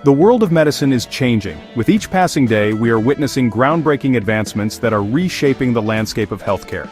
The world of medicine is changing. With each passing day, we are witnessing groundbreaking advancements that are reshaping the landscape of healthcare.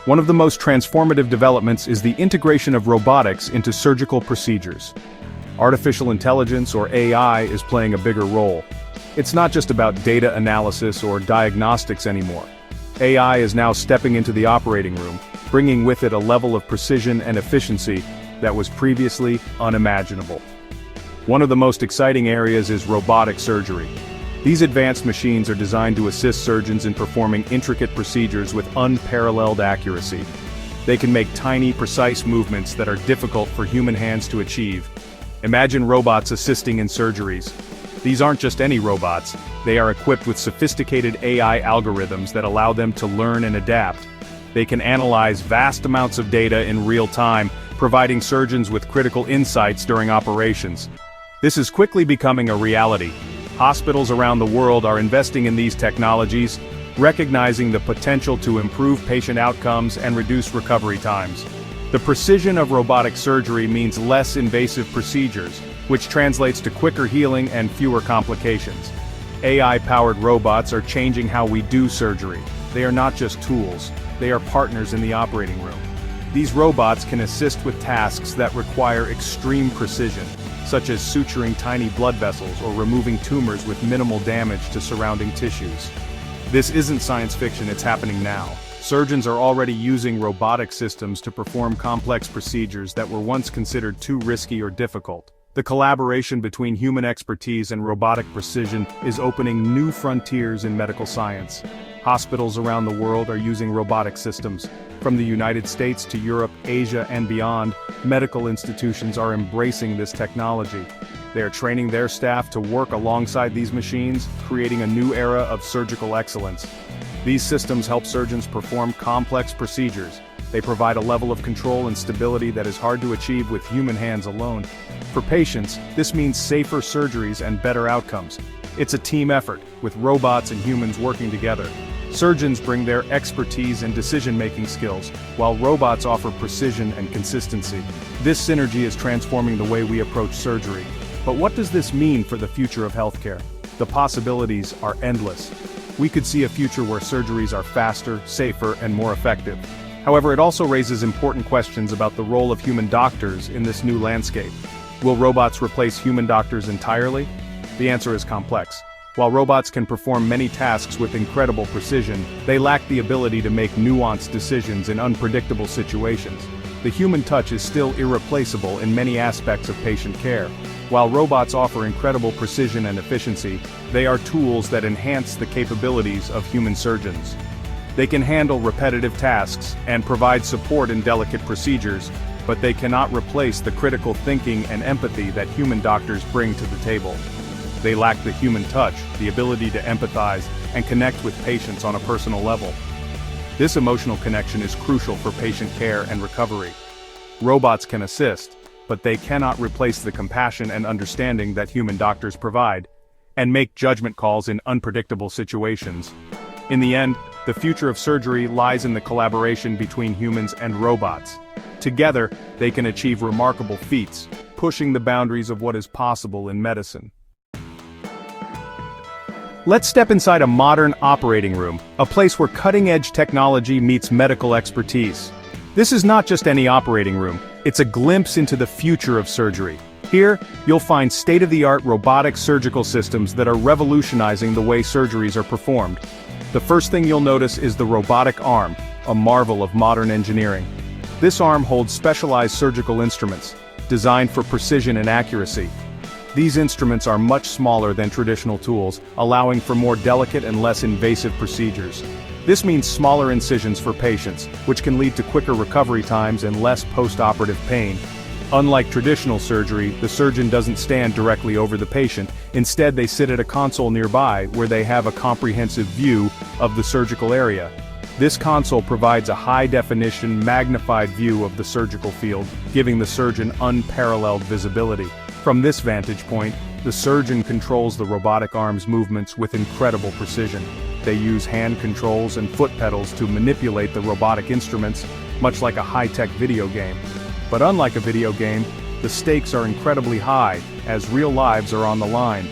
One of the most transformative developments is the integration of robotics into surgical procedures. Artificial intelligence, or AI, is playing a bigger role. It's not just about data analysis or diagnostics anymore. AI is now stepping into the operating room, bringing with it a level of precision and efficiency that was previously unimaginable. One of the most exciting areas is robotic surgery. These advanced machines are designed to assist surgeons in performing intricate procedures with unparalleled accuracy. They can make tiny, precise movements that are difficult for human hands to achieve. Imagine robots assisting in surgeries. These aren't just any robots, they are equipped with sophisticated AI algorithms that allow them to learn and adapt. They can analyze vast amounts of data in real time, providing surgeons with critical insights during operations. This is quickly becoming a reality. Hospitals around the world are investing in these technologies, recognizing the potential to improve patient outcomes and reduce recovery times. The precision of robotic surgery means less invasive procedures, which translates to quicker healing and fewer complications. AI-powered robots are changing how we do surgery. They are not just tools, they are partners in the operating room. These robots can assist with tasks that require extreme precision, such as suturing tiny blood vessels or removing tumors with minimal damage to surrounding tissues. This isn't science fiction, it's happening now. Surgeons are already using robotic systems to perform complex procedures that were once considered too risky or difficult. The collaboration between human expertise and robotic precision is opening new frontiers in medical science. Hospitals around the world are using robotic systems. From the United States to Europe, Asia, and beyond, medical institutions are embracing this technology. They are training their staff to work alongside these machines, creating a new era of surgical excellence. These systems help surgeons perform complex procedures. They provide a level of control and stability that is hard to achieve with human hands alone. For patients, this means safer surgeries and better outcomes. It's a team effort, with robots and humans working together. Surgeons bring their expertise and decision-making skills, while robots offer precision and consistency. This synergy is transforming the way we approach surgery. But what does this mean for the future of healthcare? The possibilities are endless. We could see a future where surgeries are faster, safer, and more effective. However, it also raises important questions about the role of human doctors in this new landscape. Will robots replace human doctors entirely? The answer is complex. While robots can perform many tasks with incredible precision, they lack the ability to make nuanced decisions in unpredictable situations. The human touch is still irreplaceable in many aspects of patient care. While robots offer incredible precision and efficiency, they are tools that enhance the capabilities of human surgeons. They can handle repetitive tasks and provide support in delicate procedures, but they cannot replace the critical thinking and empathy that human doctors bring to the table. They lack the human touch, the ability to empathize and connect with patients on a personal level. This emotional connection is crucial for patient care and recovery. Robots can assist, but they cannot replace the compassion and understanding that human doctors provide, and make judgment calls in unpredictable situations. In the end, the future of surgery lies in the collaboration between humans and robots. Together, they can achieve remarkable feats, pushing the boundaries of what is possible in medicine. Let's step inside a modern operating room, a place where cutting-edge technology meets medical expertise. This is not just any operating room, it's a glimpse into the future of surgery. Here, you'll find state-of-the-art robotic surgical systems that are revolutionizing the way surgeries are performed. The first thing you'll notice is the robotic arm, a marvel of modern engineering. This arm holds specialized surgical instruments, designed for precision and accuracy. These instruments are much smaller than traditional tools, allowing for more delicate and less invasive procedures. This means smaller incisions for patients, which can lead to quicker recovery times and less post-operative pain. Unlike traditional surgery, the surgeon doesn't stand directly over the patient. Instead, they sit at a console nearby where they have a comprehensive view of the surgical area. This console provides a high-definition, magnified view of the surgical field, giving the surgeon unparalleled visibility. From this vantage point, the surgeon controls the robotic arm's movements with incredible precision. They use hand controls and foot pedals to manipulate the robotic instruments, much like a high-tech video game. But unlike a video game, the stakes are incredibly high, as real lives are on the line.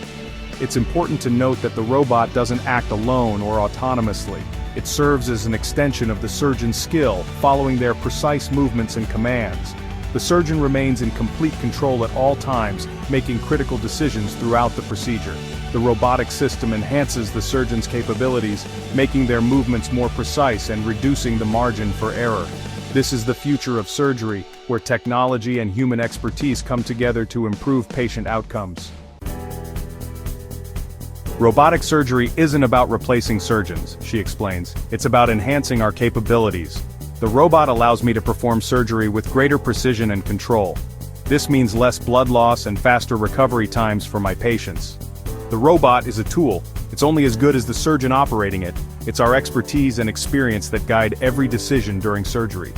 It's important to note that the robot doesn't act alone or autonomously. It serves as an extension of the surgeon's skill, following their precise movements and commands. The surgeon remains in complete control at all times, making critical decisions throughout the procedure. The robotic system enhances the surgeon's capabilities, making their movements more precise and reducing the margin for error. This is the future of surgery, where technology and human expertise come together to improve patient outcomes. Robotic surgery isn't about replacing surgeons, she explains. It's about enhancing our capabilities. The robot allows me to perform surgery with greater precision and control. This means less blood loss and faster recovery times for my patients. The robot is a tool. It's only as good as the surgeon operating it. It's our expertise and experience that guide every decision during surgery.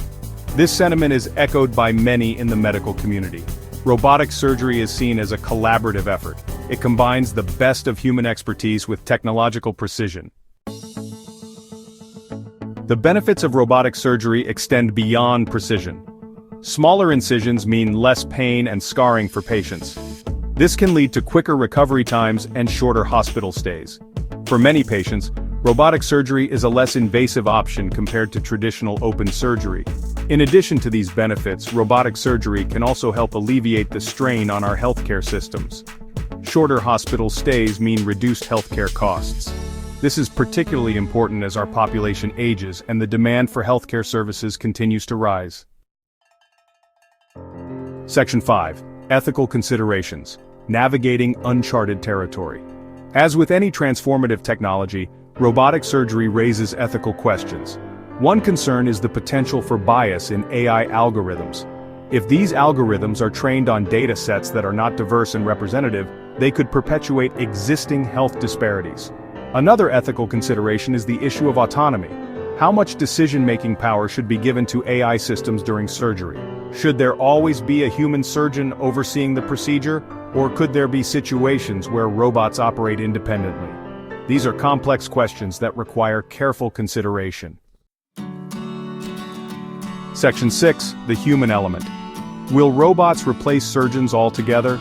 This sentiment is echoed by many in the medical community. Robotic surgery is seen as a collaborative effort. It combines the best of human expertise with technological precision. The benefits of robotic surgery extend beyond precision. Smaller incisions mean less pain and scarring for patients. This can lead to quicker recovery times and shorter hospital stays. For many patients, robotic surgery is a less invasive option compared to traditional open surgery. In addition to these benefits, robotic surgery can also help alleviate the strain on our healthcare systems. Shorter hospital stays mean reduced healthcare costs. This is particularly important as our population ages and the demand for healthcare services continues to rise. Section 5. Ethical considerations. Navigating uncharted territory. As with any transformative technology, robotic surgery raises ethical questions. One concern is the potential for bias in AI algorithms. If these algorithms are trained on data sets that are not diverse and representative, they could perpetuate existing health disparities. Another ethical consideration is the issue of autonomy. How much decision-making power should be given to AI systems during surgery? Should there always be a human surgeon overseeing the procedure, or could there be situations where robots operate independently? These are complex questions that require careful consideration. Section 6. The human element. Will robots replace surgeons altogether?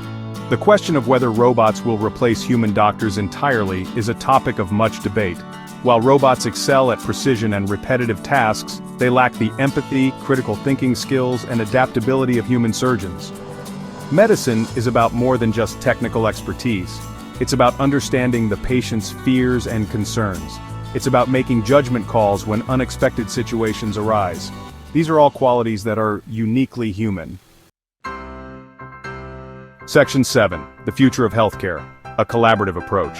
The question of whether robots will replace human doctors entirely is a topic of much debate. While robots excel at precision and repetitive tasks, they lack the empathy, critical thinking skills, and adaptability of human surgeons. Medicine is about more than just technical expertise. It's about understanding the patient's fears and concerns. It's about making judgment calls when unexpected situations arise. These are all qualities that are uniquely human. Section 7. The future of healthcare. A collaborative approach.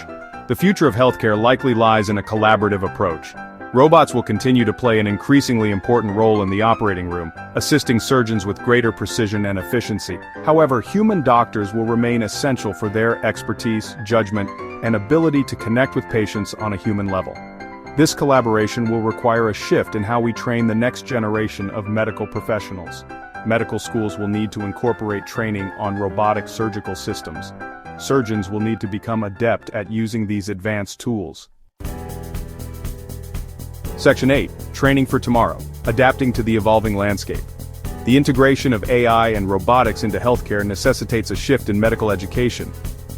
The future of healthcare likely lies in a collaborative approach. Robots will continue to play an increasingly important role in the operating room, assisting surgeons with greater precision and efficiency. However, human doctors will remain essential for their expertise, judgment, and ability to connect with patients on a human level. This collaboration will require a shift in how we train the next generation of medical professionals. Medical schools will need to incorporate training on robotic surgical systems. Surgeons will need to become adept at using these advanced tools. Section 8. Training for tomorrow. Adapting to the evolving landscape. The integration of AI and robotics into healthcare necessitates a shift in medical education.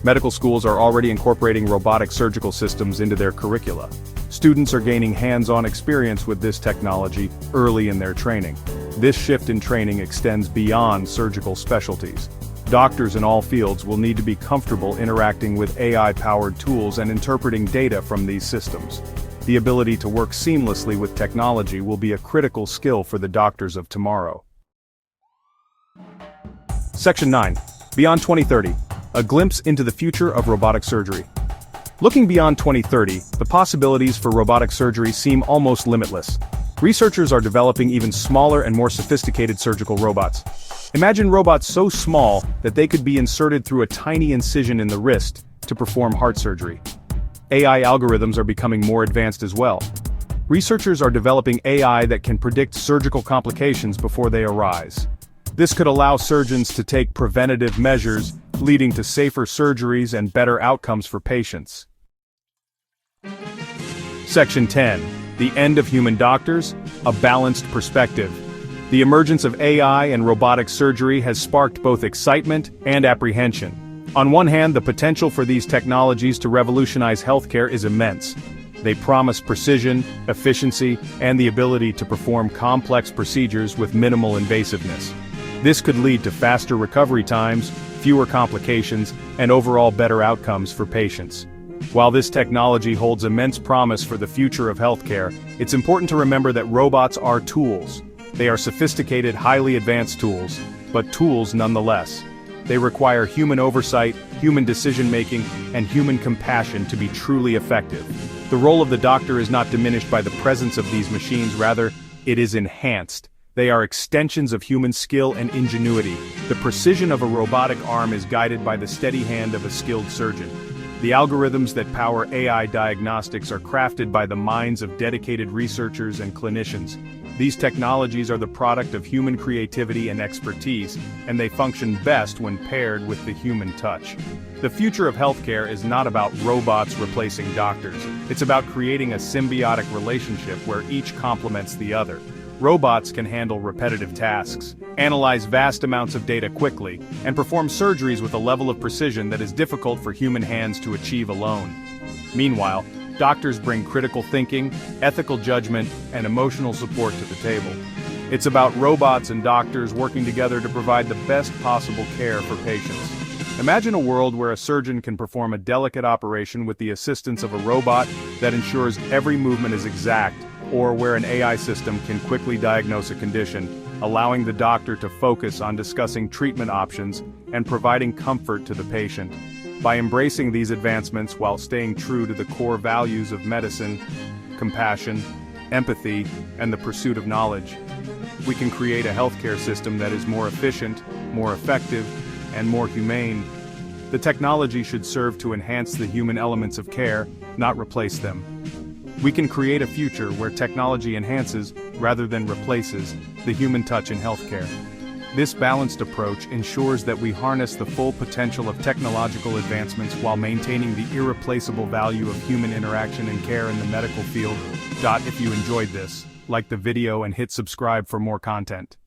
Medical schools are already incorporating robotic surgical systems into their curricula. Students are gaining hands-on experience with this technology early in their training. This shift in training extends beyond surgical specialties. Doctors in all fields will need to be comfortable interacting with AI-powered tools and interpreting data from these systems. The ability to work seamlessly with technology will be a critical skill for the doctors of tomorrow. Section 9. Beyond 2030. A glimpse into the future of robotic surgery. Looking beyond 2030, the possibilities for robotic surgery seem almost limitless. Researchers are developing even smaller and more sophisticated surgical robots. Imagine robots so small that they could be inserted through a tiny incision in the wrist to perform heart surgery. AI algorithms are becoming more advanced as well. Researchers are developing AI that can predict surgical complications before they arise. This could allow surgeons to take preventative measures, leading to safer surgeries and better outcomes for patients. Section 10. The end of human doctors, a balanced perspective. The emergence of AI and robotic surgery has sparked both excitement and apprehension. On one hand, the potential for these technologies to revolutionize healthcare is immense. They promise precision, efficiency, and the ability to perform complex procedures with minimal invasiveness. This could lead to faster recovery times, fewer complications, and overall better outcomes for patients. While this technology holds immense promise for the future of healthcare, it's important to remember that robots are tools. They are sophisticated, highly advanced tools, but tools nonetheless. They require human oversight, human decision-making, and human compassion to be truly effective. The role of the doctor is not diminished by the presence of these machines, rather, it is enhanced. They are extensions of human skill and ingenuity. The precision of a robotic arm is guided by the steady hand of a skilled surgeon. The algorithms that power AI diagnostics are crafted by the minds of dedicated researchers and clinicians. These technologies are the product of human creativity and expertise, and they function best when paired with the human touch. The future of healthcare is not about robots replacing doctors. It's about creating a symbiotic relationship where each complements the other. Robots can handle repetitive tasks, analyze vast amounts of data quickly, and perform surgeries with a level of precision that is difficult for human hands to achieve alone. Meanwhile, doctors bring critical thinking, ethical judgment, and emotional support to the table. It's about robots and doctors working together to provide the best possible care for patients. Imagine a world where a surgeon can perform a delicate operation with the assistance of a robot that ensures every movement is exact, or where an AI system can quickly diagnose a condition, allowing the doctor to focus on discussing treatment options and providing comfort to the patient. By embracing these advancements while staying true to the core values of medicine, compassion, empathy, and the pursuit of knowledge, we can create a healthcare system that is more efficient, more effective, and more humane. The technology should serve to enhance the human elements of care, not replace them. We can create a future where technology enhances, rather than replaces, the human touch in healthcare. This balanced approach ensures that we harness the full potential of technological advancements while maintaining the irreplaceable value of human interaction and care in the medical field. If you enjoyed this, like the video and hit subscribe for more content.